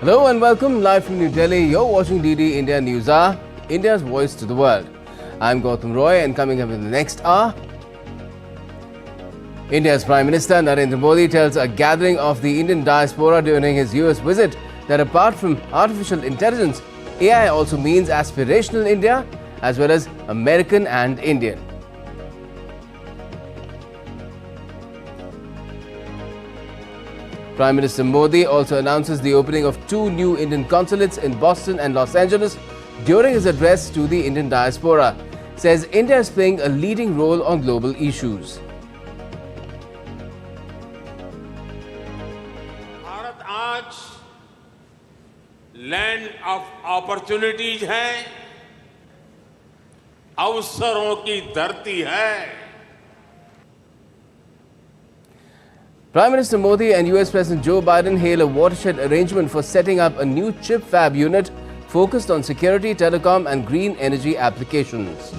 Hello and welcome live from New Delhi. You're watching DD India News Hour, India's voice to the world. I'm Gautam Roy, and coming up in the next hour, India's Prime Minister Narendra Modi tells a gathering of the Indian diaspora during his US visit that apart from artificial intelligence, AI also means aspirational India as well as American and Indian. Prime Minister Modi also announces the opening of 2 new Indian consulates in Boston and Los Angeles during his address to the Indian diaspora. Says India is playing a leading role on global issues. Bharat आज land of opportunities है, अवसरों की धरती है. Prime Minister Modi and US President Joe Biden hail a watershed arrangement for setting up a new chip fab unit focused on security, telecom and green energy applications.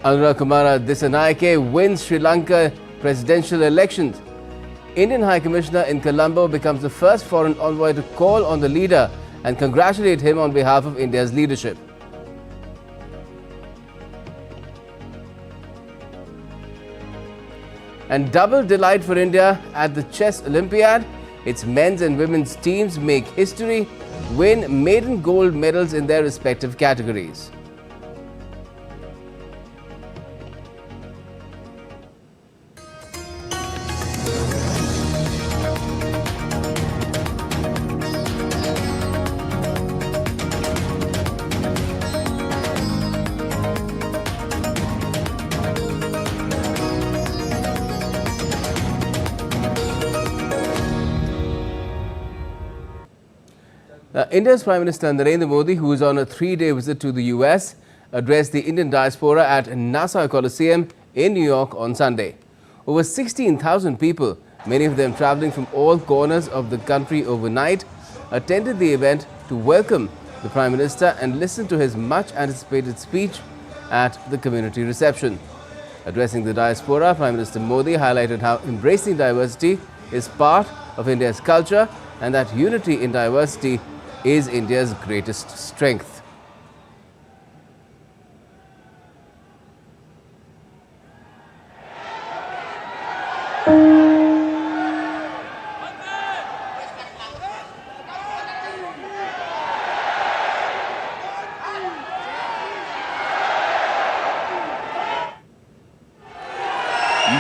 Anura Kumara Dissanayake wins Sri Lanka presidential elections. Indian High Commissioner in Colombo becomes the first foreign envoy to call on the leader and congratulate him on behalf of India's leadership. And double delight for India at the chess Olympiad. Its men's and women's teams make history, win maiden gold medals in their respective categories. India's Prime Minister Narendra Modi, who is on a 3-day visit to the US, addressed the Indian diaspora at Nassau Coliseum in New York on Sunday. Over 16,000 people, many of them traveling from all corners of the country overnight, attended the event to welcome the Prime Minister and listen to his much-anticipated speech at the community reception. Addressing the diaspora, Prime Minister Modi highlighted how embracing diversity is part of India's culture and that unity in diversity is India's greatest strength.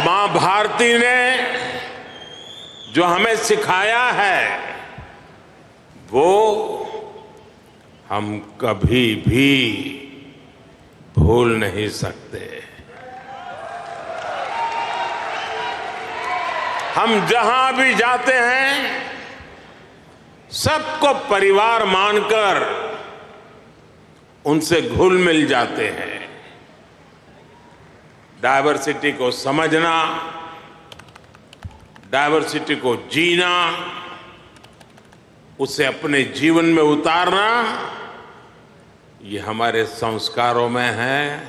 मां भारती ने जो हमें सिखाया है वो हम कभी भी भूल नहीं सकते. हम जहां भी जाते हैं सबको परिवार मानकर उनसे घुल मिल जाते हैं. डायवर्सिटी को समझना, डायवर्सिटी को जीना, उसे अपने जीवन में उतारना, ये हमारे संस्कारों में है,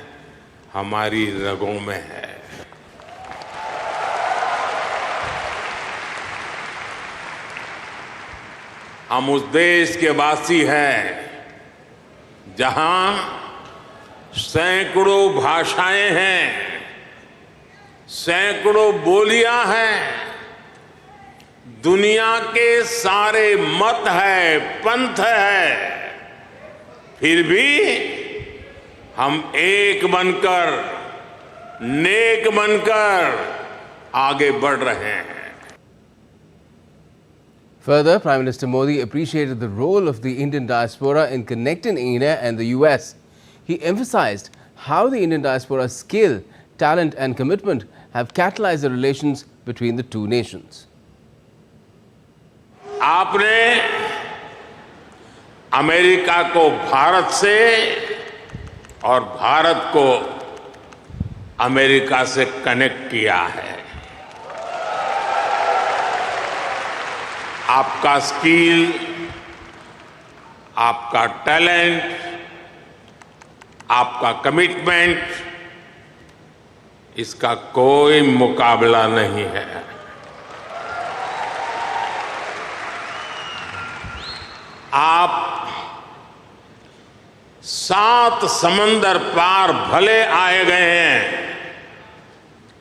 हमारी रगों में है. हम उस देश के वासी हैं जहां सैकड़ों भाषाएं हैं, सैकड़ों बोलियां हैं, दुनिया के सारे मत है, पंथ है, फिर भी हम एक बनकर, नेक बनकर आगे बढ़ रहे हैं. Further, Prime Minister Modi appreciated the role of the Indian diaspora in connecting India and the US. He emphasized how the Indian diaspora's skill, talent and commitment have catalyzed the relations between the two nations. आपने America को भारत से और भारत को America से connect किया है. आपका skill, आपका टैलेंट, आपका कमिटमेंट इसका कोई मुकाबला नहीं है। आप 7 समंदर पार भले आए गए हैं,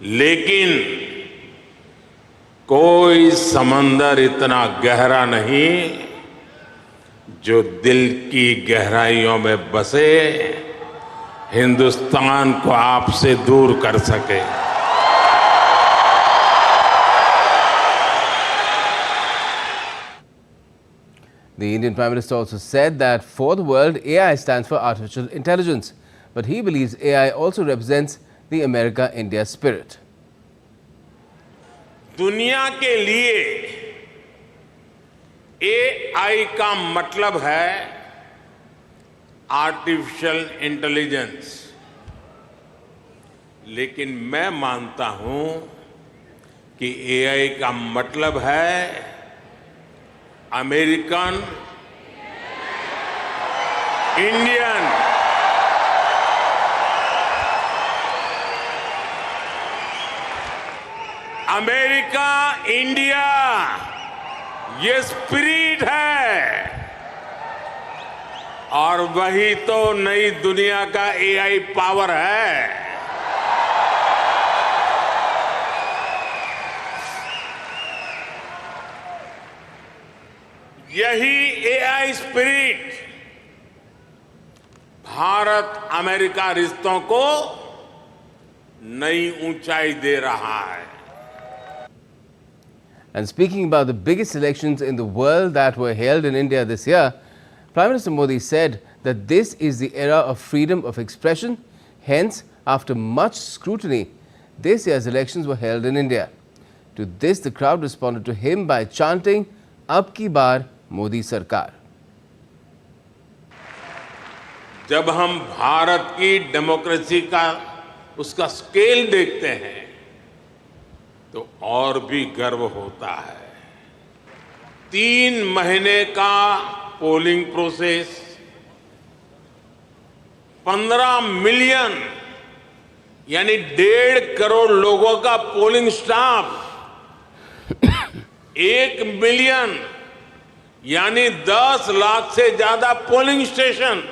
लेकिन कोई समंदर इतना गहरा नहीं जो दिल की गहराइयों में बसे हिंदुस्तान को आपसे दूर कर सके। The Indian Prime Minister also said that for the world, AI stands for artificial intelligence, but he believes AI also represents the America-India spirit. दुनिया के लिए AI का मतलब है आर्टिफिशियल इंटेलिजेंस, लेकिन मैं मानता हूं कि AI का मतलब है अमेरिकन इंडियन। अमेरिका इंडिया ये स्पिरिट है, और वही तो नई दुनिया का AI पावर है। यही AI स्पिरिट भारत अमेरिका रिश्तों को नई ऊंचाई दे रहा है। And speaking about the biggest elections in the world that were held in India this year, Prime Minister Modi said that this is the era of freedom of expression. Hence, after much scrutiny, this year's elections were held in India. To this, the crowd responded to him by chanting, "Ab ki baar Modi Sarkar." जब हम भारत की democracy का उसका scale देखते हैं तो और भी गर्व होता है। 3 महीने का पोलिंग प्रोसेस, 15 मिलियन यानी 1.5 करोड़ लोगों का पोलिंग स्टाफ, 1 मिलियन यानी 10 लाख से ज्यादा पोलिंग स्टेशन,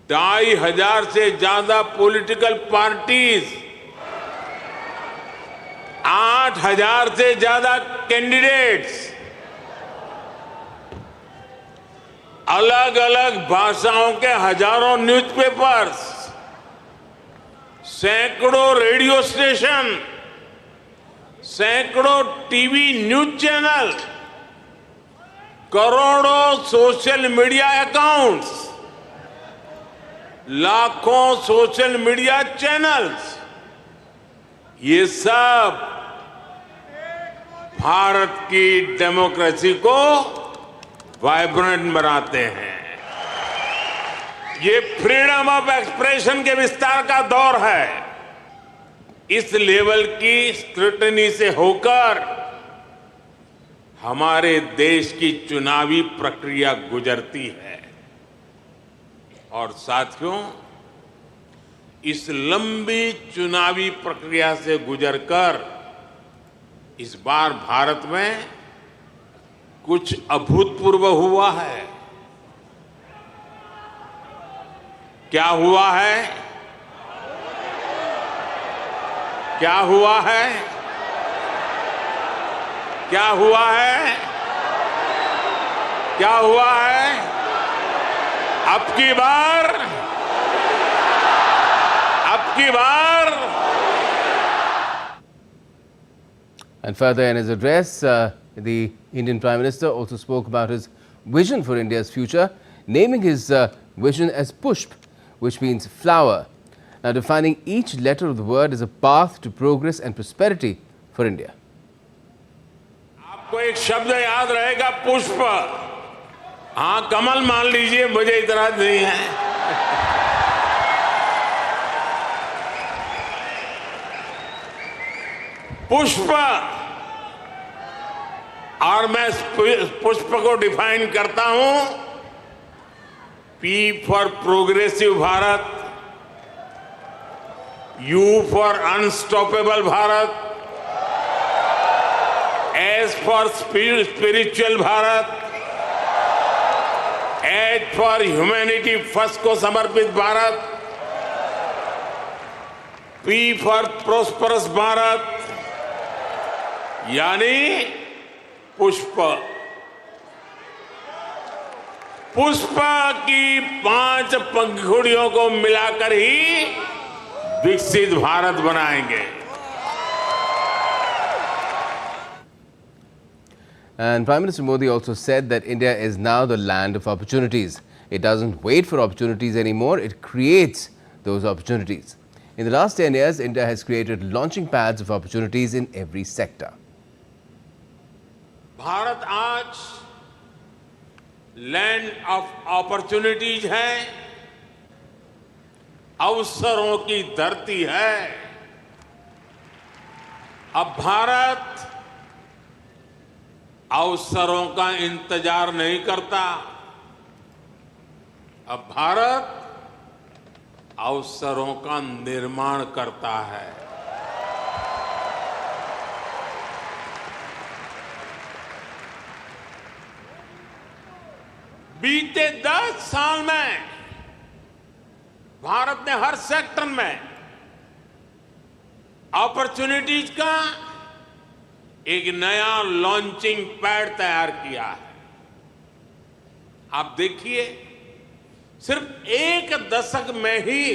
2,500 से ज्यादा पॉलिटिकल पार्टीज, 8,000 से ज्यादा कैंडिडेट्स, अलग अलग भाषाओं के हजारों न्यूज़पेपर्स, सैकड़ों रेडियो स्टेशन, सैकड़ों टीवी न्यूज चैनल, करोड़ों सोशल मीडिया अकाउंट्स, लाखों सोशल मीडिया चैनल्स, ये सब भारत की डेमोक्रेसी को वाइब्रेंट बनाते हैं। ये फ्रीडम ऑफ एक्सप्रेशन के विस्तार का दौर है। इस लेवल की स्क्रूटनी से होकर हमारे देश की चुनावी प्रक्रिया गुजरती है, और साथियों, इस लंबी चुनावी प्रक्रिया से गुजरकर इस बार भारत में कुछ अभूतपूर्व हुआ है। क्या हुआ है? क्या हुआ है? क्या हुआ है? क्या हुआ है? अब की बार And further in his address, the Indian Prime Minister also spoke about his vision for India's future, naming his vision as Pushp, which means flower. Now, defining each letter of the word as a path to progress and prosperity for India. आपको एक शब्द याद रहेगा, पुष्प। हाँ, कमल मान लीजिए, मुझे इतराज नहीं है। पुष्प, और मैं पुष्प को डिफाइन करता हूं, P for progressive Bharat, U for unstoppable Bharat, S for spiritual Bharat, H for humanity first को समर्पित Bharat, P for prosperous Bharat, यानी पुष्प। पुष्प की 5 पंखुड़ियों को मिलाकर ही विकसित भारत बनाएंगे। And Prime Minister Modi also said that India is now the land of opportunities. It doesn't wait for opportunities anymore, it creates those opportunities. In the last 10 years, India has created launching pads of opportunities in every sector. Bharat आज land of opportunities है, अवसरों की धरती है। अब भारत अवसरों का इंतजार नहीं करता, अब भारत अवसरों का निर्माण करता है। बीते 10 साल में भारत ने हर सेक्टर में अपॉर्चुनिटीज का एक नया लॉन्चिंग पैड तैयार किया है। आप देखिए, सिर्फ 1 दशक में ही,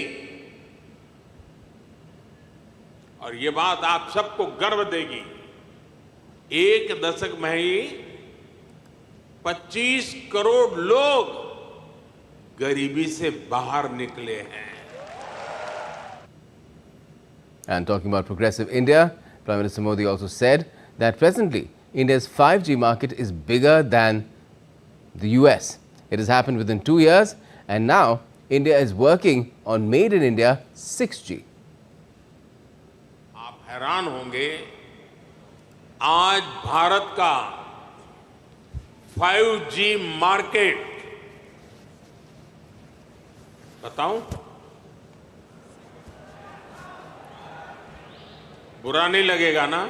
और ये बात आप सबको गर्व देगी, 1 दशक में ही 25 करोड़ लोग गरीबी से बाहर निकले हैं। And talking about progressive India, Prime Minister Modi also said that presently India's 5G market is bigger than the US. It has happened within 2 years, and now India is working on Made in India 6G. आप हैरान होंगे, आज भारत का 5G market, बताऊं, बुरा नहीं लगेगा ना?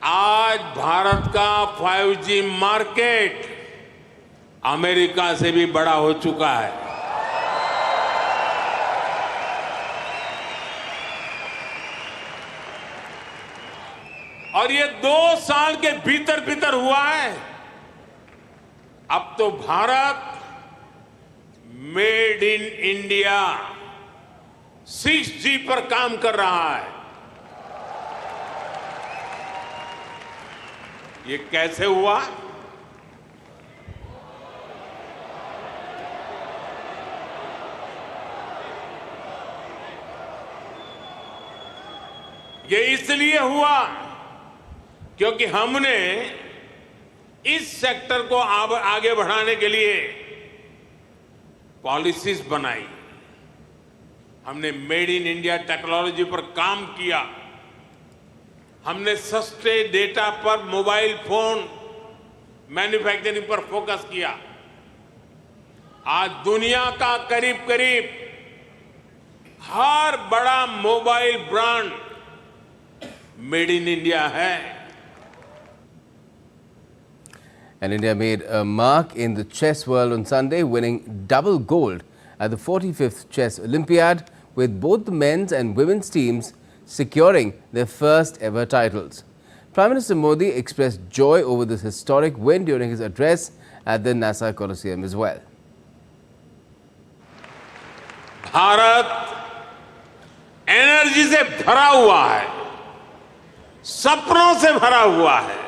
आज भारत का 5G मार्केट अमेरिका से भी बड़ा हो चुका है। और ये 2 साल के भीतर भीतर हुआ है। अब तो Bharat made in India 6G पर काम कर रहा है। ये कैसे हुआ? ये इसलिए हुआ क्योंकि हमने इस सेक्टर को आगे बढ़ाने के लिए पॉलिसीज बनाई। हमने मेड इन इंडिया टेक्नोलॉजी पर काम किया। हमने सस्ते डेटा पर मोबाइल फोन मैन्युफैक्चरिंग पर फोकस किया। आज दुनिया का करीब करीब हर बड़ा mobile brand made in India है। And India made a mark in the chess world on Sunday, winning double gold at the 45th Chess Olympiad, with both the men's and women's teams securing their first ever titles. Prime Minister Modi expressed joy over this historic win during his address at the NASA Coliseum as well. Bharat energy से भरा हुआ है, सपनों से भरा हुआ है।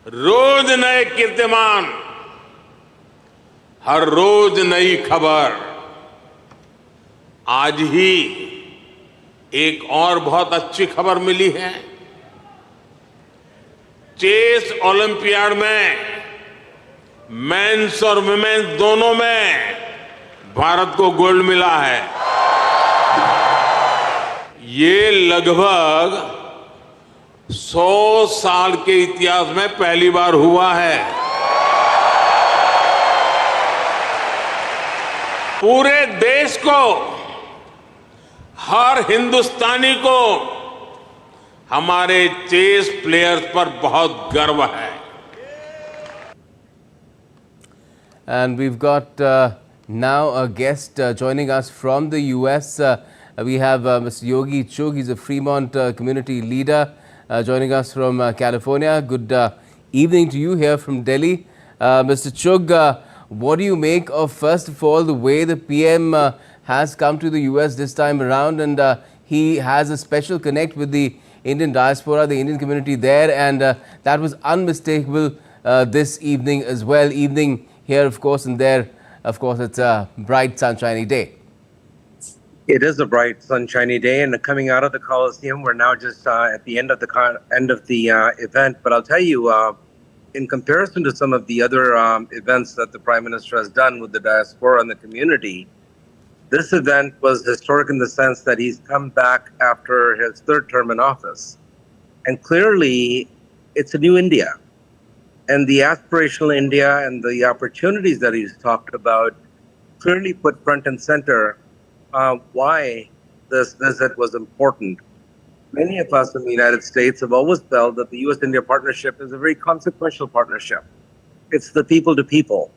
रोज नए कीर्तिमान, हर रोज नई खबर। आज ही एक और बहुत अच्छी खबर मिली है। चेस ओलंपियाड में मेंस और वुमेन्स दोनों में भारत को गोल्ड मिला है। ये लगभग 100 साल के इतिहास में पहली बार हुआ है। पूरे देश को, हर हिंदुस्तानी को हमारे चेस प्लेयर्स पर बहुत गर्व है. And we've got now a guest joining us from the US. We have Mr. Yogi Chugh. He's a Fremont community leader joining us from California. Good evening to you here from Delhi. Mr. Chugh, what do you make of, first of all, the way the PM has come to the US this time around, and he has a special connect with the Indian diaspora, the Indian community there, and that was unmistakable this evening as well. Evening here, of course, and there, of course, it's a bright, sunshiny day. It is a bright, sunshiny day, and coming out of the Coliseum, we're now just at the end of the event. But I'll tell you, in comparison to some of the other events that the Prime Minister has done with the diaspora and the community, this event was historic in the sense that he's come back after his third term in office. And clearly, it's a new India. And the aspirational India and the opportunities that he's talked about clearly put front and center why this visit was important. Many of us in the United States have always felt that the U.S.-India partnership is a very consequential partnership. It's the people to people.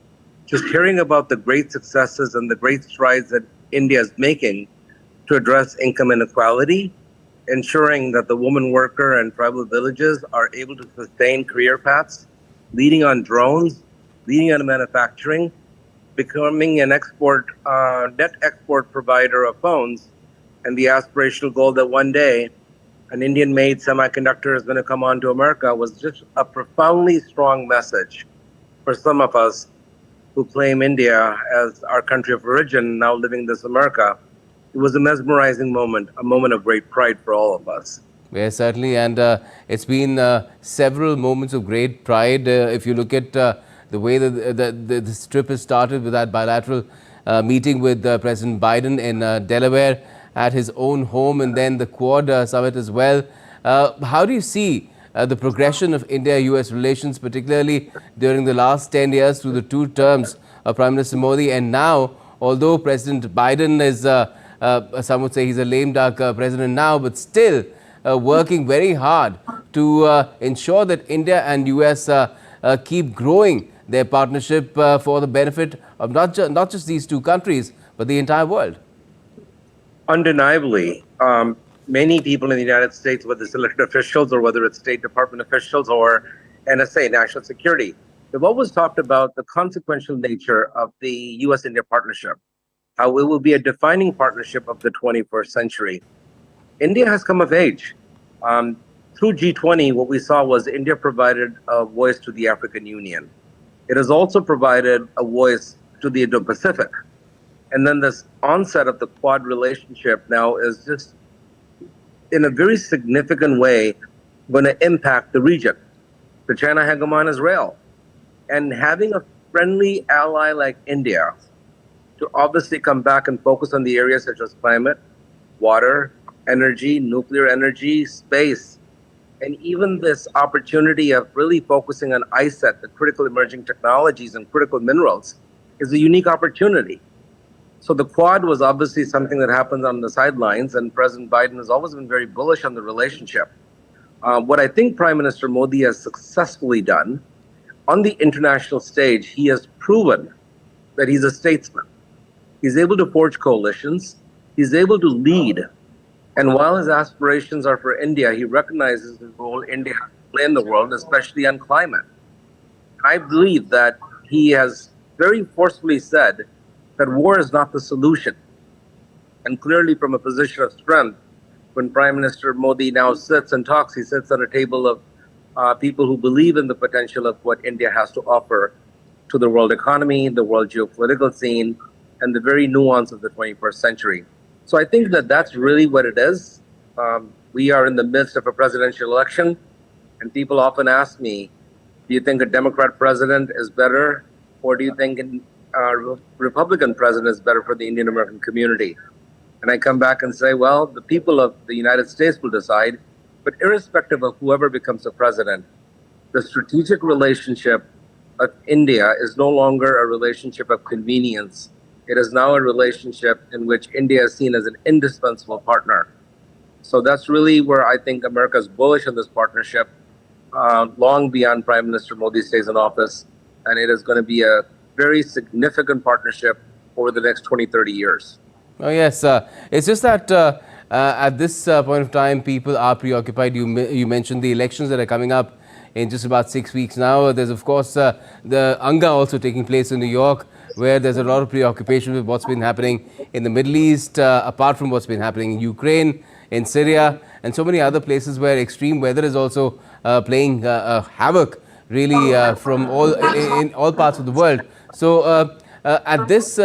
Just hearing about the great successes and the great strides that India is making to address income inequality, ensuring that the woman worker and tribal villages are able to sustain career paths, leading on drones, leading on manufacturing, becoming an net export provider of phones, and the aspirational goal that one day an Indian-made semiconductor is going to come onto America was just a profoundly strong message for some of us who claim India as our country of origin, now living this America. It was a mesmerizing moment, a moment of great pride for all of us. Yes, certainly, and it's been several moments of great pride. If you look at the way that this trip has started with that bilateral meeting with President Biden in Delaware at his own home, and then the Quad summit as well. How do you see the progression of India-US relations, particularly during the last 10 years through the two terms of Prime Minister Modi, and now, although President Biden is, some would say he's a lame duck president now, but still working very hard to ensure that India and US keep growing their partnership for the benefit of not just these two countries, but the entire world? Undeniably, many people in the United States, whether it's elected officials or whether it's State Department officials or NSA, National Security, they've always talked about the consequential nature of the U.S.-India partnership, how it will be a defining partnership of the 21st century. India has come of age. Through G20, what we saw was India provided a voice to the African Union. It has also provided a voice to the Indo-Pacific. And then this onset of the Quad relationship now is just, in a very significant way, going to impact the region. The China hegemon is real. And having a friendly ally like India to obviously come back and focus on the areas such as climate, water, energy, nuclear energy, space, and even this opportunity of really focusing on ISET, the critical emerging technologies and critical minerals, is a unique opportunity. So the Quad was obviously something that happened on the sidelines, and President Biden has always been very bullish on the relationship. What I think Prime Minister Modi has successfully done, on the international stage, he has proven that he's a statesman. He's able to forge coalitions. He's able to lead. And while his aspirations are for India, he recognizes the role India has to play in the world, especially on climate. I believe that he has very forcefully said that war is not the solution. And clearly from a position of strength, when Prime Minister Modi now sits and talks, he sits at a table of people who believe in the potential of what India has to offer to the world economy, the world geopolitical scene, and the very nuance of the 21st century. So I think that that's really what it is. We are in the midst of a presidential election, and people often ask me, do you think a Democrat president is better, or do you think a Republican president is better for the Indian American community? And I come back and say, well, the people of the United States will decide, but irrespective of whoever becomes the president, the strategic relationship of India is no longer a relationship of convenience. It is now a relationship in which India is seen as an indispensable partner. So that's really where I think America is bullish on this partnership, long beyond Prime Minister Modi stays in office. And it is going to be a very significant partnership over the next 20, 30 years. Oh, yes. It's just that at this point of time, people are preoccupied. You mentioned the elections that are coming up in just about 6 weeks now. There's, of course, the Anga also taking place in New York, where there's a lot of preoccupation with what's been happening in the Middle East, apart from what's been happening in Ukraine, in Syria, and so many other places where extreme weather is also playing havoc, really, from in all parts of the world. So at this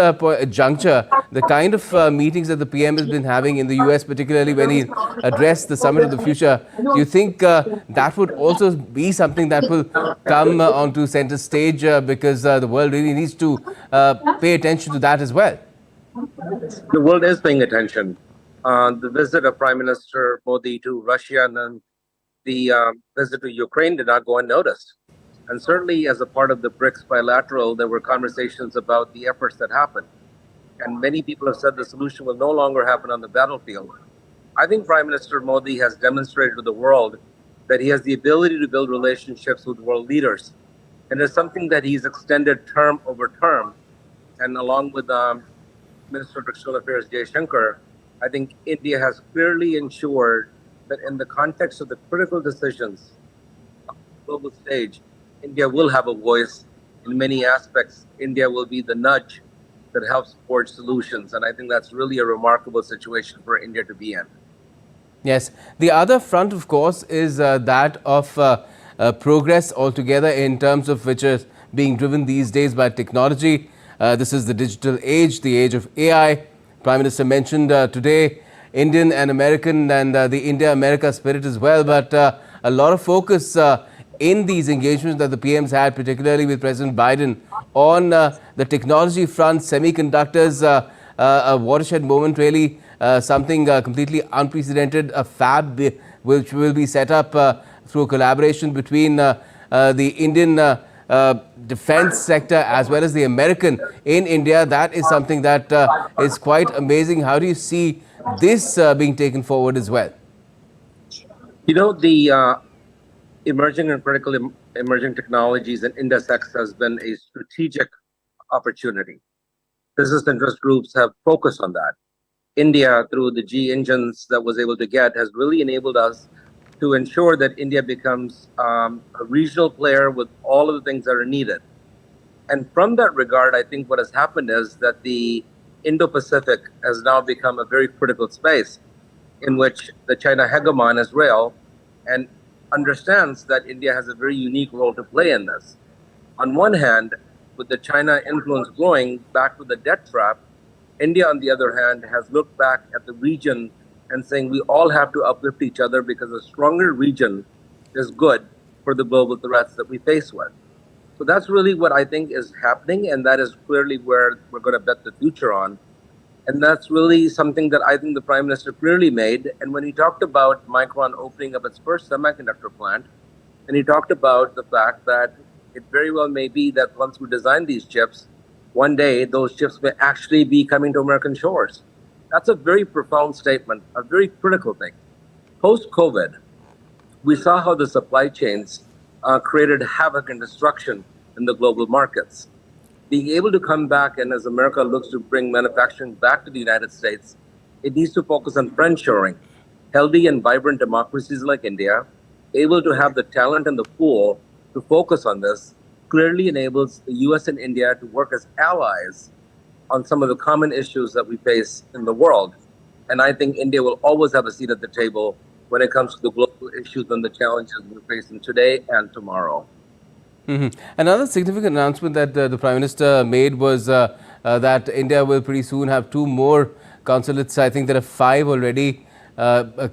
juncture, the kind of meetings that the PM has been having in the US, particularly when he addressed the Summit of the Future, do you think that would also be something that will come onto center stage because the world really needs to pay attention to that as well? The world is paying attention. The visit of Prime Minister Modi to Russia and then the visit to Ukraine did not go unnoticed. And certainly as a part of the BRICS bilateral, there were conversations about the efforts that happened. And many people have said the solution will no longer happen on the battlefield. I think Prime Minister Modi has demonstrated to the world that he has the ability to build relationships with world leaders. And it's something that he's extended term over term. And along with Minister of External Affairs Jay Shankar, I think India has clearly ensured that in the context of the critical decisions on the global stage, India will have a voice in many aspects. India will be the nudge that helps forge solutions. And I think that's really a remarkable situation for India to be in. Yes. The other front, of course, is that of progress altogether in terms of which is being driven these days by technology. This is the digital age, the age of AI. Prime Minister mentioned today Indian and American and the India-America spirit as well. But a lot of focus in these engagements that the PMs had, particularly with President Biden, on the technology front, semiconductors, a watershed moment, really something completely unprecedented, a fab which will be set up through a collaboration between the Indian defense sector as well as the American in India. That is something that is quite amazing. How do you see this being taken forward as well? You know, the emerging and critical emerging technologies and INDEX has been a strategic opportunity. Business interest groups have focused on that. India, through the G engines that was able to get, has really enabled us to ensure that India becomes a regional player with all of the things that are needed. And from that regard, I think what has happened is that the Indo-Pacific has now become a very critical space in which the China hegemon Israel and understands that India has a very unique role to play in this. On one hand, with the China influence growing back to the debt trap, India, on the other hand, has looked back at the region and saying we all have to uplift each other because a stronger region is good for the global threats that we face with. So that's really what I think is happening, and that is clearly where we're going to bet the future on. And that's really something that I think the Prime Minister clearly made. And when he talked about Micron opening up its first semiconductor plant, and he talked about the fact that it very well may be that once we design these chips, one day those chips may actually be coming to American shores. That's a very profound statement, a very critical thing. Post-COVID, we saw how the supply chains created havoc and destruction in the global markets. Being able to come back, and as America looks to bring manufacturing back to the United States, it needs to focus on friendshoring. Healthy and vibrant democracies like India, able to have the talent and the pool to focus on this, clearly enables the US and India to work as allies on some of the common issues that we face in the world. And I think India will always have a seat at the table when it comes to the global issues and the challenges we're facing today and tomorrow. Another significant announcement that the Prime Minister made was that India will pretty soon have 2 more consulates. I think there are 5 already,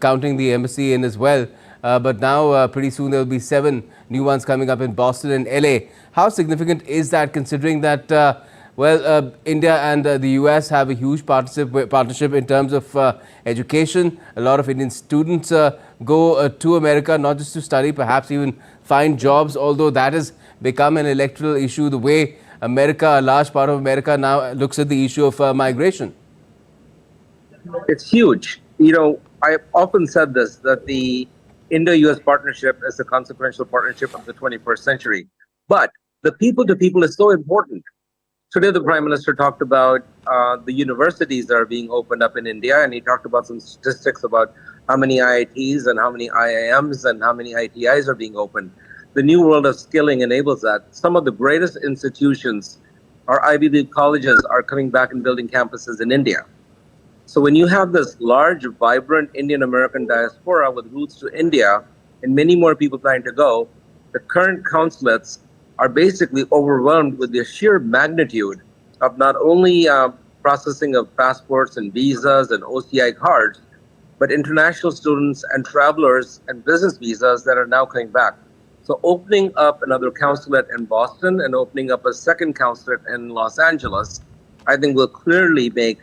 counting the embassy in as well. But now pretty soon there will be 7 new ones coming up in Boston and LA. How significant is that, considering that India and the US have a huge partnership in terms of education? A lot of Indian students go to America, not just to study, perhaps even find jobs, although that has become an electoral issue, the way America, a large part of America now looks at the issue of migration? It's huge. I often said this, that the Indo-US partnership is a consequential partnership of the 21st century. But the people to people is so important. Today, the Prime Minister talked about the universities that are being opened up in India, and he talked about some statistics about how many IITs and how many IIMs and how many ITIs are being opened. The new world of skilling enables that. Some of the greatest institutions, our Ivy League colleges, are coming back and building campuses in India. So when you have this large, vibrant Indian American diaspora with roots to India and many more people planning to go, the current consulates are basically overwhelmed with the sheer magnitude of not only processing of passports and visas and OCI cards, but international students and travelers and business visas that are now coming back. So opening up another consulate in Boston and opening up a second consulate in Los Angeles, I think will clearly make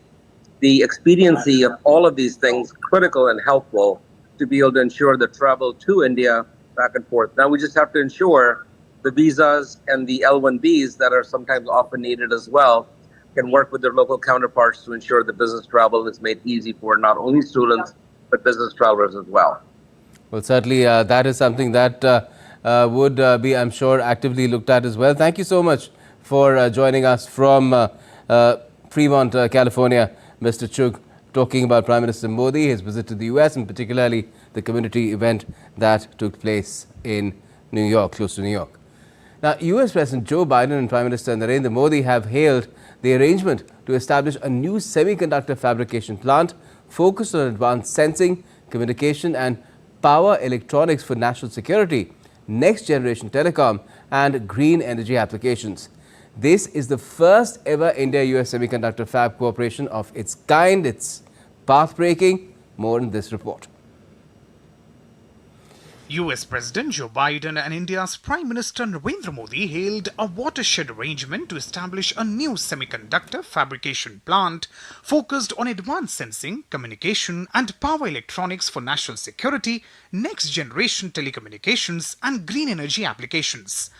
the expediency of all of these things critical and helpful to be able to ensure the travel to India back and forth. Now we just have to ensure the visas and the L1Bs that are sometimes often needed as well can work with their local counterparts to ensure the business travel is made easy for not only students, but business travelers as well. Well, certainly that is something that would be, I'm sure, actively looked at as well. Thank you so much for joining us from Fremont, California, Mr. Chugh, talking about Prime Minister Modi, his visit to the US, and particularly the community event that took place in New York, close to New York. Now, US President Joe Biden and Prime Minister Narendra Modi have hailed the arrangement to establish a new semiconductor fabrication plant focused on advanced sensing, communication and power electronics for national security, next generation telecom and green energy applications. This is the first ever India-US semiconductor fab cooperation of its kind. It's path-breaking. More in this report. US President Joe Biden and India's Prime Minister Narendra Modi hailed a watershed arrangement to establish a new semiconductor fabrication plant focused on advanced sensing, communication and power electronics for national security, next generation telecommunications and green energy applications.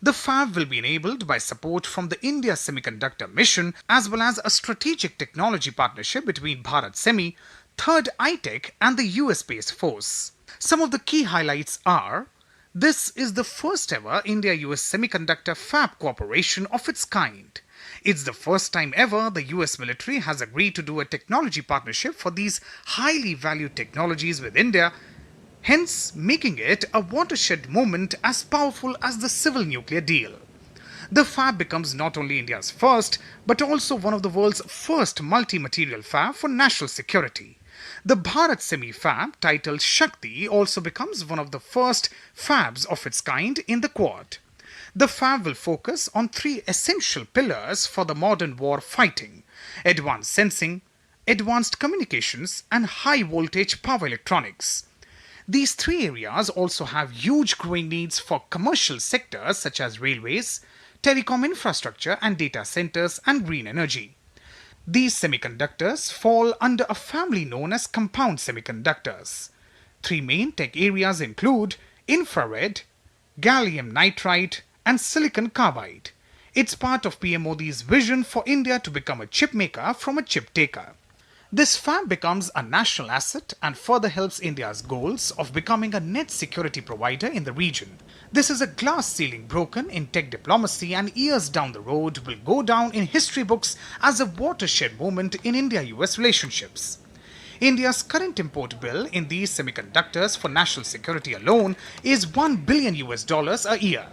The fab will be enabled by support from the India Semiconductor Mission as well as a strategic technology partnership between Bharat Semi, Third iTech and the US Space Force. Some of the key highlights are, this is the first ever India-US semiconductor fab cooperation of its kind. It's the first time ever the US military has agreed to do a technology partnership for these highly valued technologies with India, hence making it a watershed moment as powerful as the civil nuclear deal. The fab becomes not only India's first, but also one of the world's first multi-material fab for national security. The Bharat Semi fab, titled Shakti, also becomes one of the first fabs of its kind in the Quad. The fab will focus on three essential pillars for the modern war fighting: advanced sensing, advanced communications, and high voltage power electronics. These three areas also have huge growing needs for commercial sectors such as railways, telecom infrastructure and data centers and green energy. These semiconductors fall under a family known as compound semiconductors. Three main tech areas include infrared, gallium nitride and silicon carbide. It's part of PM Modi's vision for India to become a chip maker from a chip taker. This fab becomes a national asset and further helps India's goals of becoming a net security provider in the region. This is a glass ceiling broken in tech diplomacy and years down the road will go down in history books as a watershed moment in India-US relationships. India's current import bill in these semiconductors for national security alone is $1 billion a year.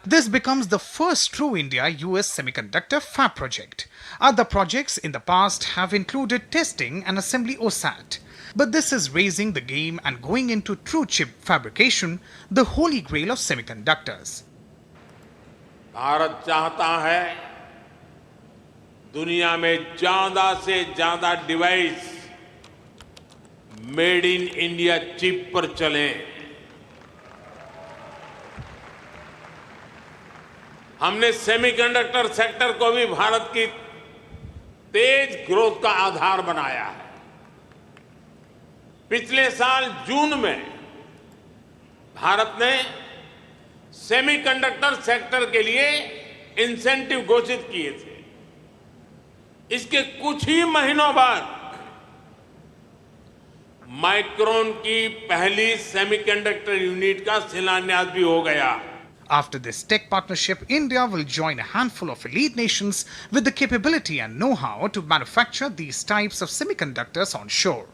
This becomes the first true India-US semiconductor fab project. Other projects in the past have included testing and assembly OSAT. But this is raising the game and going into true chip fabrication, the holy grail of semiconductors. Bharat चाहता है दुनिया में ज्यादा से ज्यादा device made in India chip पर चलें। हमने सेमीकंडक्टर सेक्टर को भी भारत की तेज ग्रोथ का आधार बनाया है। पिछले साल जून में भारत ने सेमीकंडक्टर सेक्टर के लिए इंसेंटिव घोषित किए थे। इसके कुछ ही महीनों बाद माइक्रोन की पहली सेमीकंडक्टर यूनिट का शिलान्यास भी हो गया। After this tech partnership, India will join a handful of elite nations with the capability and know-how to manufacture these types of semiconductors on shore.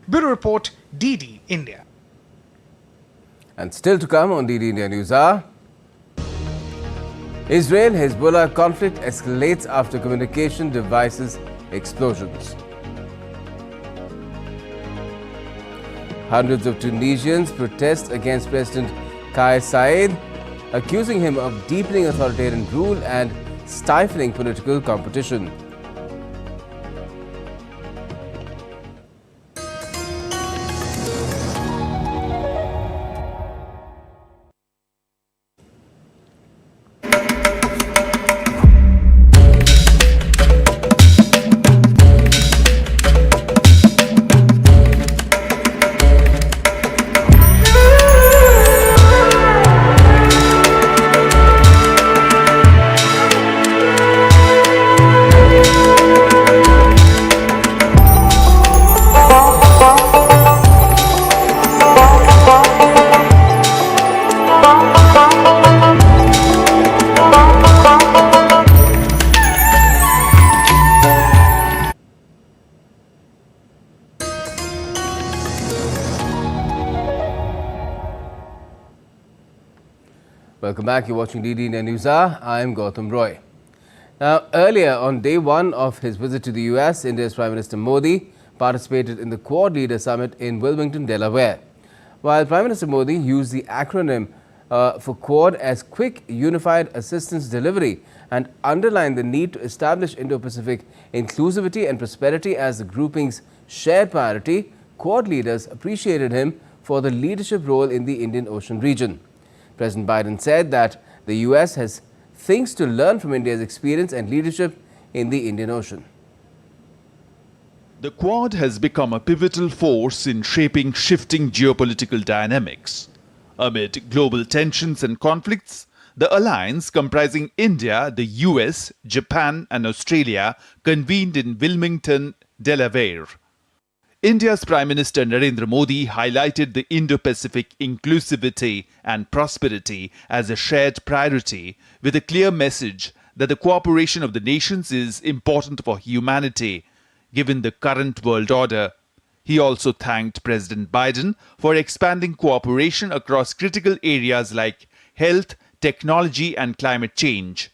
Bureau Report, DD India. And still to come on DD India News are: Israel-Hezbollah conflict escalates after communication devices explosions. Hundreds of Tunisians protest against President Kais Saied, accusing him of deepening authoritarian rule and stifling political competition. Welcome back. You're watching DD India News Hour. I'm Gautam Roy. Now, earlier on day one of his visit to the US, India's Prime Minister Modi participated in the Quad Leader Summit in Wilmington, Delaware. While Prime Minister Modi used the acronym for Quad as Quick Unified Assistance Delivery and underlined the need to establish Indo-Pacific inclusivity and prosperity as the grouping's shared priority, Quad leaders appreciated him for the leadership role in the Indian Ocean region. President Biden said that the US has things to learn from India's experience and leadership in the Indian Ocean. The Quad has become a pivotal force in shaping shifting geopolitical dynamics. Amid global tensions and conflicts, the alliance comprising India, the US, Japan and Australia convened in Wilmington, Delaware. India's Prime Minister Narendra Modi highlighted the Indo-Pacific inclusivity and prosperity as a shared priority, with a clear message that the cooperation of the nations is important for humanity, given the current world order. He also thanked President Biden for expanding cooperation across critical areas like health, technology and climate change.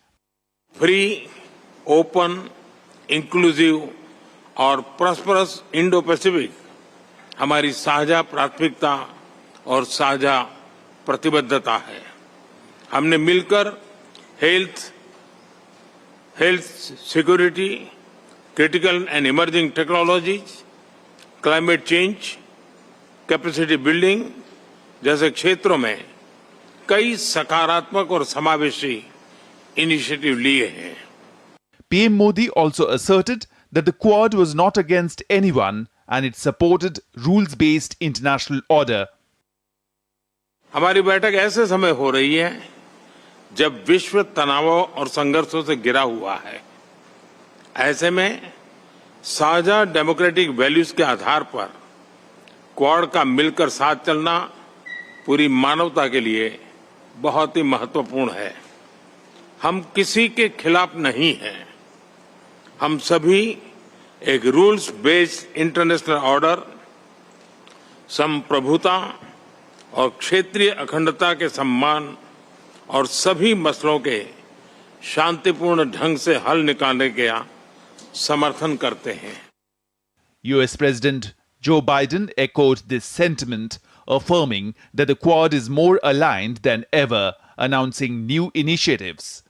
Free, open, inclusive और prosperous Indo Pacific हमारी साझा प्राथमिकता और साझा प्रतिबद्धता है। हमने मिलकर health security, critical and emerging technologies, climate change, capacity building जैसे क्षेत्रों में कई सकारात्मक और समावेशी इनिशिएटिव लिए हैं। PM Modi also asserted that the Quad was not against anyone and it supported rules-based international order. हमारी बैठक ऐसे समय हो रही है जब विश्व तनावों और संघर्षों से घिरा हुआ है। ऐसे में साझा डेमोक्रेटिक वैल्यूज के आधार पर क्वाड का मिलकर साथ चलना पूरी मानवता के लिए बहुत ही महत्वपूर्ण है। हम किसी के खिलाफ नहीं हैं। हम सभी एक रूल्स बेस्ड इंटरनेशनल ऑर्डर, संप्रभुता और क्षेत्रीय अखंडता के सम्मान और सभी मसलों के शांतिपूर्ण ढंग से हल निकालने का समर्थन करते हैं। US President Joe Biden echoed this sentiment, affirming that the Quad is more aligned than ever, announcing new initiatives.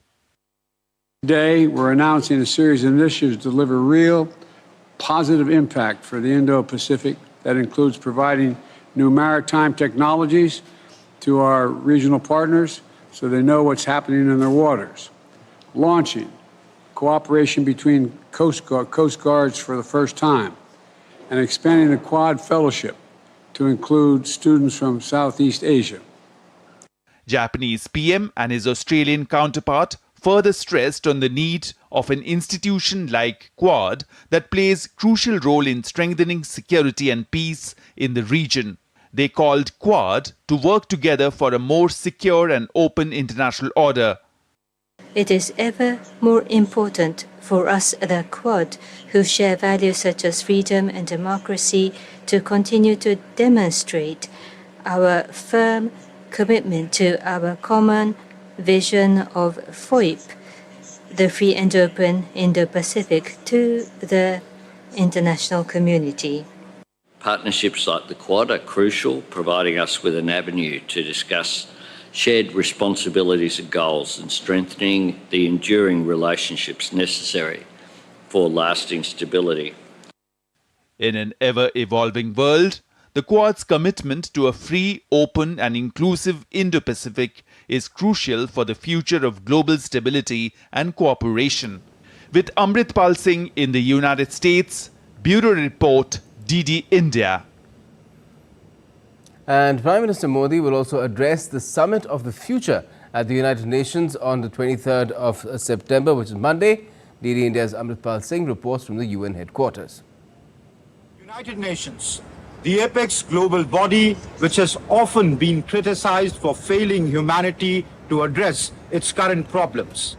Today, we're announcing a series of initiatives to deliver real, positive impact for the Indo-Pacific that includes providing new maritime technologies to our regional partners so they know what's happening in their waters, launching cooperation between coast guards for the first time, and expanding the Quad Fellowship to include students from Southeast Asia. Japanese PM and his Australian counterpart further stressed on the need of an institution like Quad that plays crucial role in strengthening security and peace in the region. They called Quad to work together for a more secure and open international order. It is ever more important for us, the Quad, who share values such as freedom and democracy, to continue to demonstrate our firm commitment to our common vision of FOIP, the free and open Indo-Pacific, to the international community. Partnerships like the Quad are crucial, providing us with an avenue to discuss shared responsibilities and goals and strengthening the enduring relationships necessary for lasting stability. In an ever-evolving world, the Quad's commitment to a free, open and inclusive Indo-Pacific is crucial for the future of global stability and cooperation. With Amritpal Singh in the United States, Bureau Report, DD India. And Prime Minister Modi will also address the Summit of the Future at the United Nations on the 23rd of September, which is Monday. DD India's Amritpal Singh reports from the UN headquarters. United Nations, the apex global body which has often been criticized for failing humanity to address its current problems.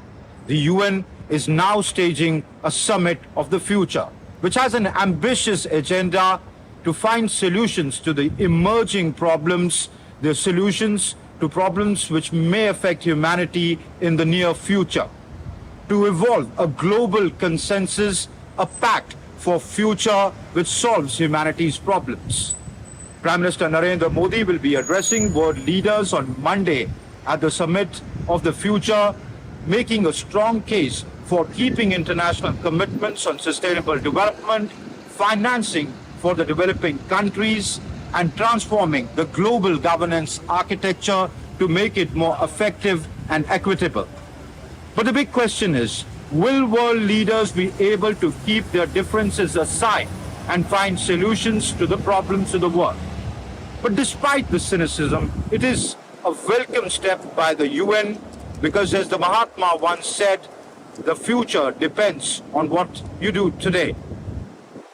The UN is now staging a Summit of the Future, which has an ambitious agenda to find solutions to the emerging problems, the solutions to problems which may affect humanity in the near future, to evolve a global consensus, a pact for future which solves humanity's problems. Prime Minister Narendra Modi will be addressing world leaders on Monday at the Summit of the Future, making a strong case for keeping international commitments on sustainable development, financing for the developing countries, and transforming the global governance architecture to make it more effective and equitable. But the big question is, will world leaders be able to keep their differences aside and find solutions to the problems of the world? But despite the cynicism, it is a welcome step by the UN, because as the Mahatma once said, the future depends on what you do today.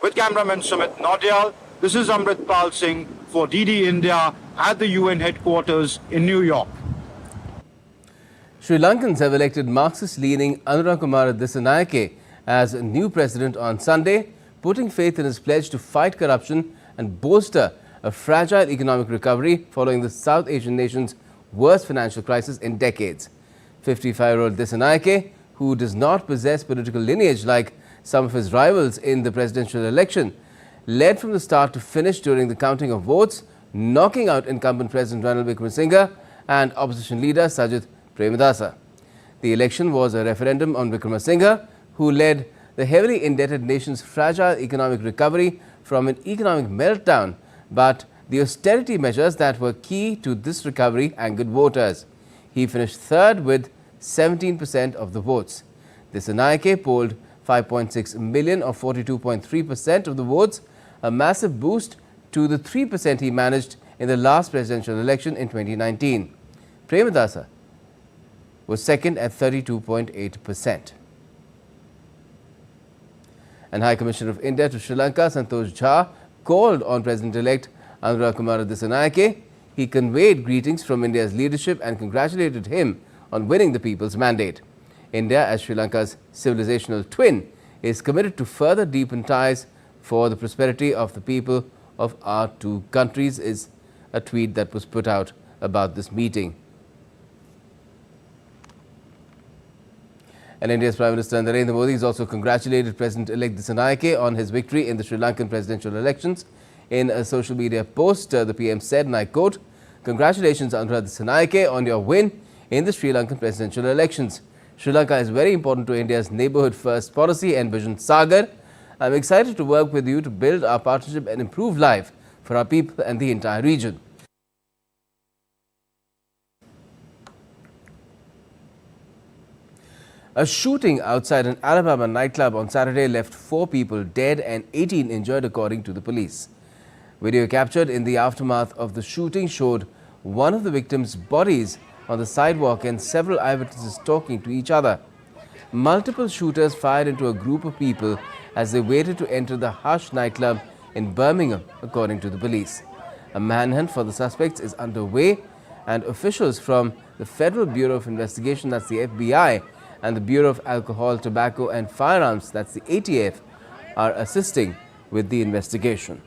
With cameraman Sumit Naudyal, this is Amritpal Singh for DD India at the UN headquarters in New York. Sri Lankans have elected Marxist-leaning Anura Kumara Dissanayake as new president on Sunday, putting faith in his pledge to fight corruption and bolster a fragile economic recovery following the South Asian nation's worst financial crisis in decades. 55-year-old Dissanayake, who does not possess political lineage like some of his rivals in the presidential election, led from the start to finish during the counting of votes, knocking out incumbent President Ranil Wickremesinghe and opposition leader Sajith Premadasa. The election was a referendum on Wickremesinghe, who led the heavily indebted nation's fragile economic recovery from an economic meltdown, but the austerity measures that were key to this recovery angered voters. He finished third with 17% of the votes. Dissanayake polled 5.6 million or 42.3% of the votes, a massive boost to the 3% he managed in the last presidential election in 2019. Premadasa was second at 32.8%. And High Commissioner of India to Sri Lanka, Santosh Jha, called on President-elect Anura Kumara Dissanayake. He conveyed greetings from India's leadership and congratulated him on winning the people's mandate. India, as Sri Lanka's civilizational twin, is committed to further deepen ties for the prosperity of the people of our two countries, is a tweet that was put out about this meeting. And India's Prime Minister Narendra Modi has also congratulated President-elect Dissanayake on his victory in the Sri Lankan presidential elections. In a social media post, the PM said, and I quote, "Congratulations, Anura Dissanayake, on your win in the Sri Lankan presidential elections. Sri Lanka is very important to India's neighbourhood first policy and Vision Sagar. I'm excited to work with you to build our partnership and improve life for our people and the entire region." A shooting outside an Alabama nightclub on Saturday left 4 people dead and 18 injured, according to the police. Video captured in the aftermath of the shooting showed one of the victims' bodies on the sidewalk and several eyewitnesses talking to each other. Multiple shooters fired into a group of people as they waited to enter the Hush nightclub in Birmingham, according to the police. A manhunt for the suspects is underway, and officials from the Federal Bureau of Investigation, that's the FBI, and the Bureau of Alcohol, Tobacco and Firearms, that's the ATF, are assisting with the investigation.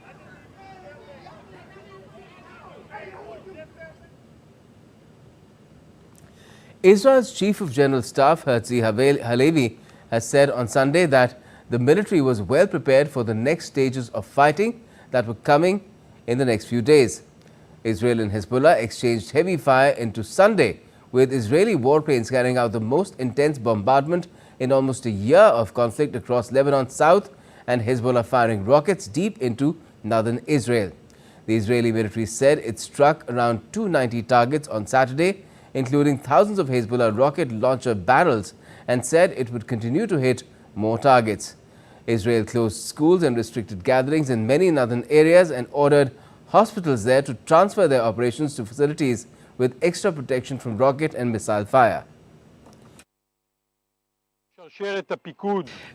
Israel's Chief of General Staff, Herzi Halevi, has said on Sunday that the military was well prepared for the next stages of fighting that were coming in the next few days. Israel and Hezbollah exchanged heavy fire into Sunday, with Israeli warplanes carrying out the most intense bombardment in almost a year of conflict across Lebanon's south, and Hezbollah firing rockets deep into northern Israel. The Israeli military said it struck around 290 targets on Saturday, including thousands of Hezbollah rocket launcher barrels, and said it would continue to hit more targets. Israel closed schools and restricted gatherings in many northern areas and ordered hospitals there to transfer their operations to facilities with extra protection from rocket and missile fire.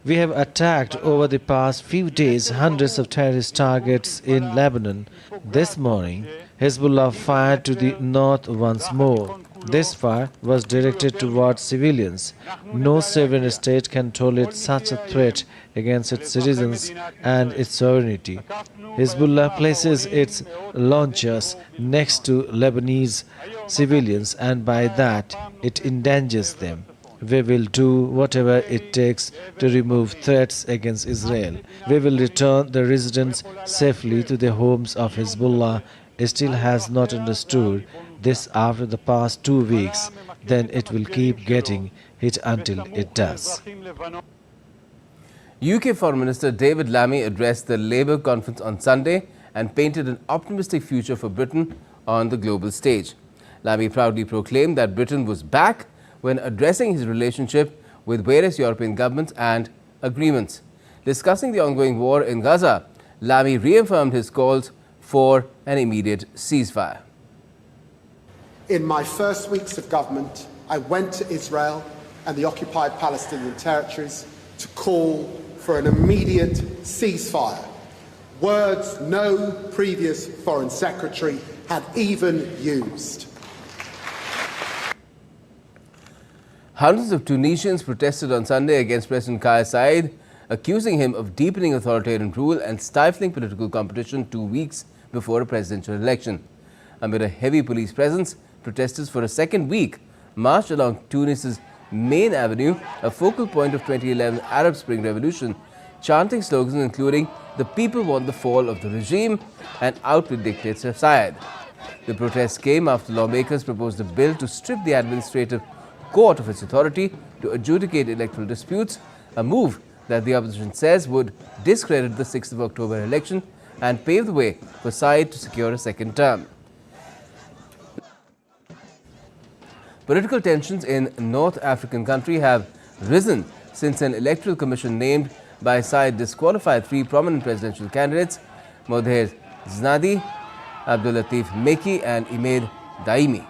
We have attacked over the past few days hundreds of terrorist targets in Lebanon. This morning, Hezbollah fired to the north once more. This fire was directed towards civilians. No sovereign state can tolerate such a threat against its citizens and its sovereignty. Hezbollah places its launchers next to Lebanese civilians, and by that it endangers them. We will do whatever it takes to remove threats against Israel. We will return the residents safely to their homes. Of Hezbollah still has not understood this after the past 2 weeks, then it will keep getting hit until it does. UK Foreign Minister David Lammy addressed the Labour conference on Sunday and painted an optimistic future for Britain on the global stage. Lammy proudly proclaimed that Britain was back when addressing his relationship with various European governments and agreements. Discussing the ongoing war in Gaza, Lammy reaffirmed his calls for an immediate ceasefire. In my first weeks of government, I went to Israel and the occupied Palestinian territories to call for an immediate ceasefire, words no previous Foreign Secretary had even used. Hundreds of Tunisians protested on Sunday against President Kais Saied, accusing him of deepening authoritarian rule and stifling political competition 2 weeks before a presidential election. Amid a heavy police presence, protesters for a second week marched along Tunis's main avenue, a focal point of 2011 Arab Spring Revolution, chanting slogans including "The people want the fall of the regime" and "Out with dictator Saied." The protests came after lawmakers proposed a bill to strip the administrative court of its authority to adjudicate electoral disputes, a move that the opposition says would discredit the 6th of October election and pave the way for Saied to secure a second term. Political tensions in North African country have risen since an electoral commission named by Saied disqualified 3 prominent presidential candidates, Modher Znadi, Abdul Latif Meki and Imed Daimi.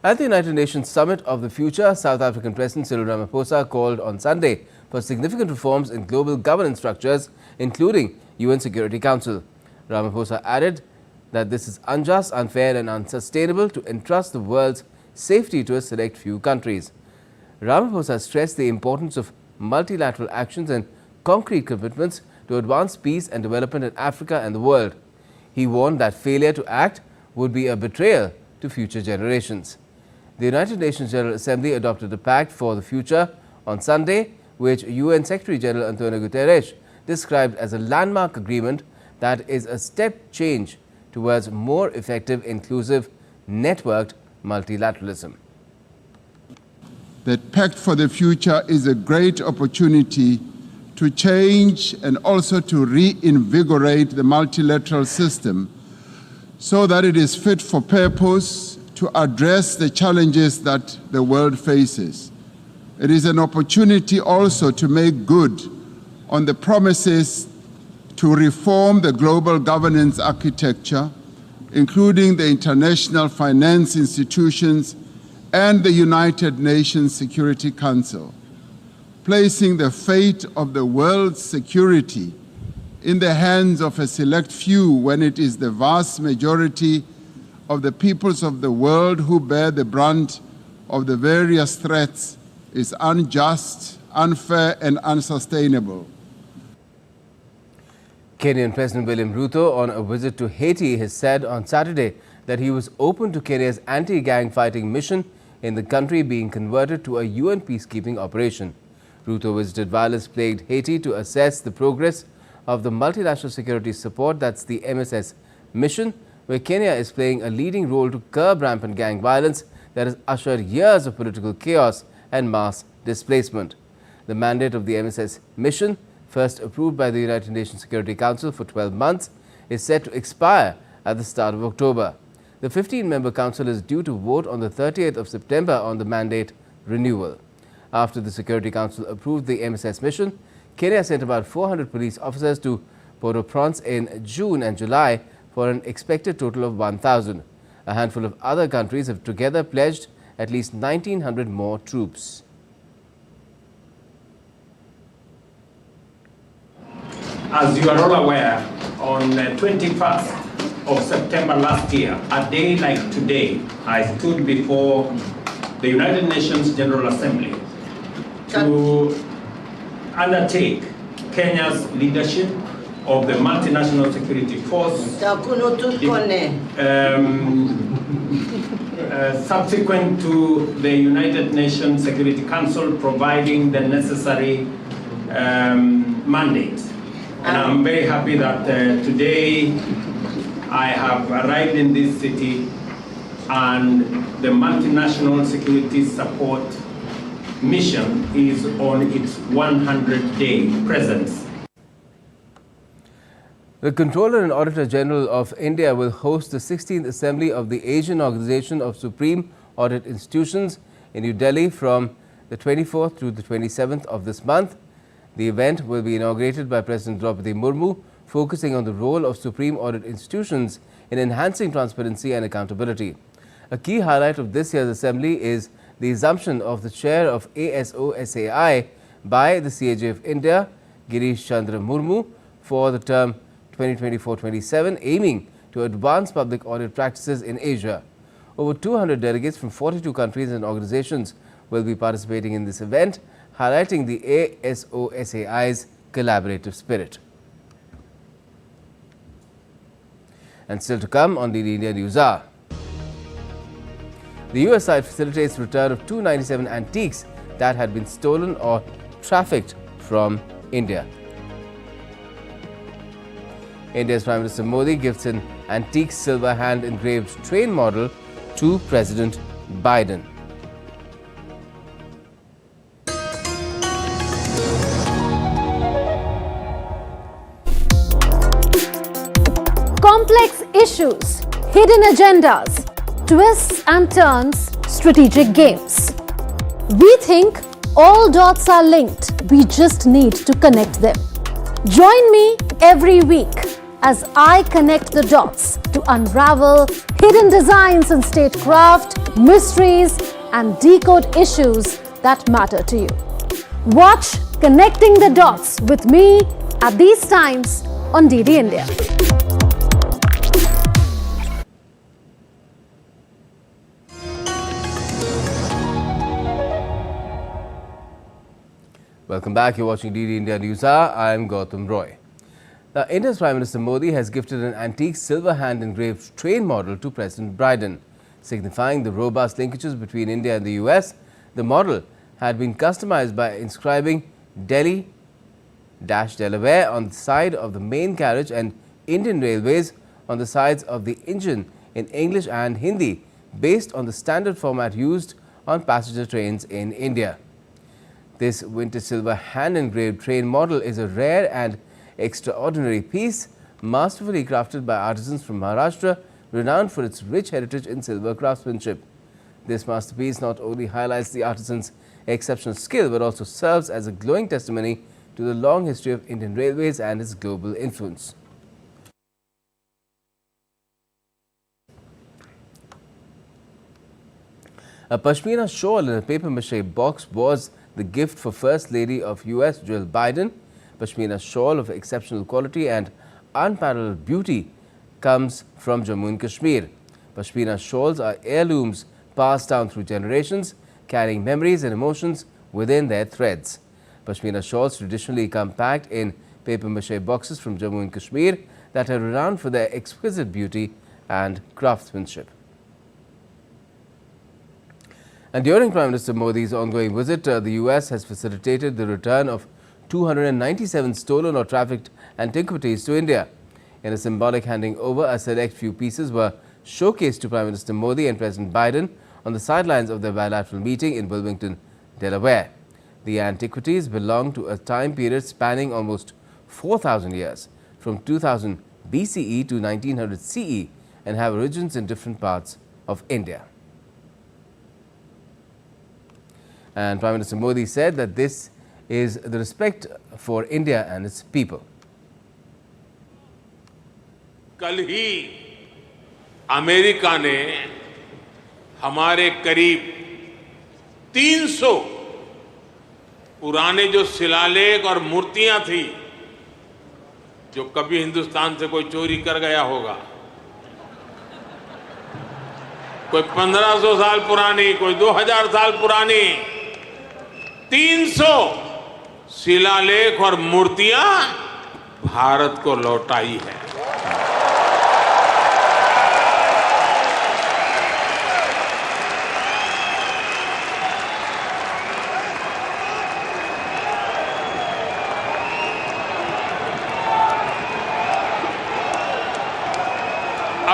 At the United Nations Summit of the Future, South African President Cyril Ramaphosa called on Sunday for significant reforms in global governance structures, including UN Security Council. Ramaphosa added that this is unjust, unfair and unsustainable to entrust the world's safety to a select few countries. Ramaphosa stressed the importance of multilateral actions and concrete commitments to advance peace and development in Africa and the world. He warned that failure to act would be a betrayal to future generations. The United Nations General Assembly adopted a pact for the future on Sunday, which UN Secretary General Antonio Guterres described as a landmark agreement that is a step change towards more effective, inclusive, networked multilateralism. That Pact for the Future is a great opportunity to change and also to reinvigorate the multilateral system so that it is fit for purpose to address the challenges that the world faces. It is an opportunity also to make good on the promises to reform the global governance architecture, including the international finance institutions and the United Nations Security Council, placing the fate of the world's security in the hands of a select few when it is the vast majority of the peoples of the world who bear the brunt of the various threats is unjust, unfair, and unsustainable. Kenyan President William Ruto, on a visit to Haiti, has said on Saturday that he was open to Kenya's anti-gang fighting mission in the country being converted to a UN peacekeeping operation. Ruto visited violence-plagued Haiti to assess the progress of the multinational security support, that's the MSS mission, where Kenya is playing a leading role to curb rampant gang violence that has ushered years of political chaos and mass displacement. The mandate of the MSS mission, first approved by the United Nations Security Council for 12 months, is set to expire at the start of October. The 15-member council is due to vote on the 30th of September on the mandate renewal. After the Security Council approved the MSS mission, Kenya sent about 400 police officers to Port-au-Prince in June and July for an expected total of 1,000. A handful of other countries have together pledged at least 1,900 more troops. As you are all aware, on the 21st of September last year, a day like today, I stood before the United Nations General Assembly to undertake Kenya's leadership of the multinational security force, subsequent to the United Nations Security Council providing the necessary mandate. And I'm very happy that today I have arrived in this city and the multinational security support mission is on its 100-day presence. The Controller and Auditor General of India will host the 16th Assembly of the Asian Organization of Supreme Audit Institutions in New Delhi from the 24th to the 27th of this month. The event will be inaugurated by President Draupadi Murmu, focusing on the role of Supreme Audit Institutions in enhancing transparency and accountability. A key highlight of this year's assembly is the assumption of the chair of ASOSAI by the CAG of India, Girish Chandra Murmu, for the term 2024-27, aiming to advance public audit practices in Asia. Over 200 delegates from 42 countries and organizations will be participating in this event, highlighting the ASOSAI's collaborative spirit. And still to come on DD India News Hour. The US side facilitates return of 297 antiques that had been stolen or trafficked from India. India's Prime Minister Modi gives an antique silver hand engraved train model to President Biden. Complex issues, hidden agendas, twists and turns, strategic games. We think all dots are linked, we just need to connect them. Join me every week as I connect the dots to unravel hidden designs in statecraft, mysteries, and decode issues that matter to you. Watch Connecting the Dots with me at these times on DD India. Welcome back. You're watching DD India News Hour. I'm Gautam Roy. Now, India's Prime Minister Modi has gifted an antique silver hand engraved train model to President Biden, signifying the robust linkages between India and the US. The model had been customized by inscribing Delhi-Delaware on the side of the main carriage and Indian Railways on the sides of the engine in English and Hindi, based on the standard format used on passenger trains in India. This vintage silver hand-engraved train model is a rare and extraordinary piece, masterfully crafted by artisans from Maharashtra, renowned for its rich heritage in silver craftsmanship. This masterpiece not only highlights the artisan's exceptional skill, but also serves as a glowing testimony to the long history of Indian Railways and its global influence. A Pashmina shawl in a paper-mache box was the gift for First Lady of US Jill Biden. Pashmina shawl of exceptional quality and unparalleled beauty comes from Jammu and Kashmir. Pashmina shawls are heirlooms passed down through generations, carrying memories and emotions within their threads. Pashmina shawls traditionally come packed in paper-mache boxes from Jammu and Kashmir that are renowned for their exquisite beauty and craftsmanship. And during Prime Minister Modi's ongoing visit, the US has facilitated the return of 297 stolen or trafficked antiquities to India. In a symbolic handing over, a select few pieces were showcased to Prime Minister Modi and President Biden on the sidelines of their bilateral meeting in Wilmington, Delaware. The antiquities belong to a time period spanning almost 4,000 years, from 2000 BCE to 1900 CE, and have origins in different parts of India. And Prime Minister Modi said that this is the respect for India and its people. कल ही America ने हमारे करीब 300 पुराने जो शिलालेख और मूर्तियां थी जो कभी हिंदुस्तान से कोई चोरी कर गया होगा, कोई 1500 साल पुरानी, कोई 2000 साल पुरानी, 300 शिलालेख और मूर्तियां भारत को लौटाई है।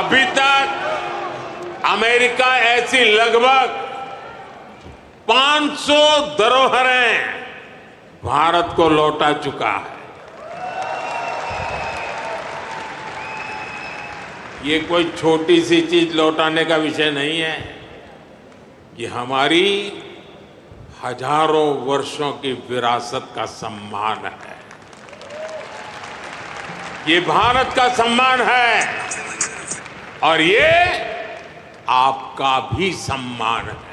अभी तक अमेरिका ऐसी लगभग 500 धरोहरें भारत को लौटा चुका है। ये कोई छोटी सी चीज लौटाने का विषय नहीं है, ये हमारी हजारों वर्षों की विरासत का सम्मान है, ये भारत का सम्मान है और ये आपका भी सम्मान है।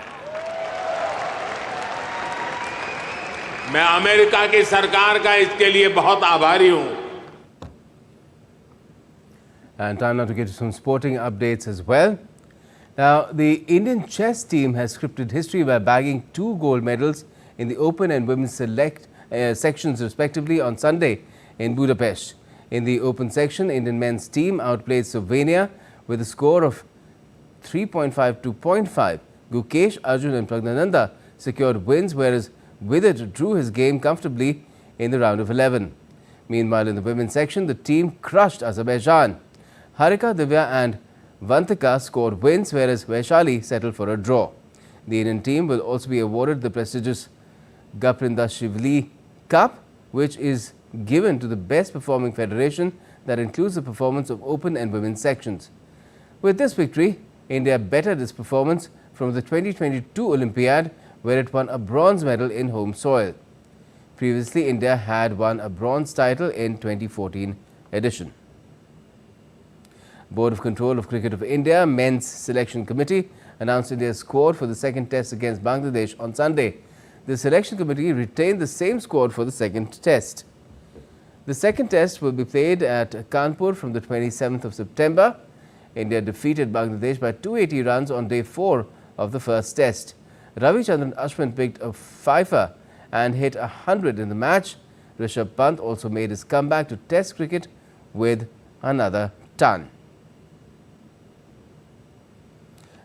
मैं अमेरिका की सरकार का इसके लिए बहुत आभारी हूं। And time now to get to some sporting updates as well. Now, the Indian chess team has scripted history by bagging 2 gold medals in the open and women's select sections respectively on Sunday in Budapest. In the open section, Indian men's team outplayed Slovenia with a score of 3.5 to 0.5. Gukesh, Arjun and Pragnananda secured wins, whereas Vidit drew his game comfortably in the round of 11. Meanwhile, in the women's section, the team crushed Azerbaijan. Harika, Divya and Vantika scored wins, whereas Vaishali settled for a draw. The Indian team will also be awarded the prestigious Gaprindashvili Cup, which is given to the best performing federation that includes the performance of open and women's sections. With this victory, India bettered its performance from the 2022 Olympiad, where it won a bronze medal in home soil. Previously, India had won a bronze title in 2014 edition. Board of Control of Cricket of India Men's Selection Committee announced India's squad for the second test against Bangladesh on Sunday. The selection committee retained the same squad for the second test. The second test will be played at Kanpur from the 27th of September. India defeated Bangladesh by 280 runs on day 4 of the first test. Ravichandran Ashwin picked a fifer and hit 100 in the match. Rishabh Pant also made his comeback to Test cricket with another ton.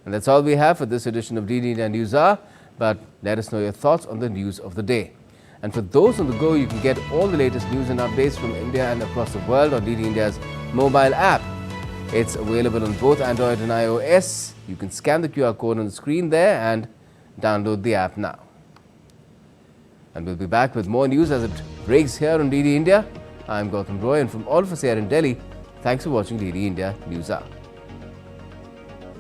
And that's all we have for this edition of DD India News Hour. But let us know your thoughts on the news of the day. And for those on the go, you can get all the latest news and updates from India and across the world on DD India's mobile app. It's available on both Android and iOS. You can scan the QR code on the screen there and download the app now. And we'll be back with more news as it breaks here on DD India. I'm Gautam Roy, and from all of us here in Delhi, thanks for watching DD India News Hour.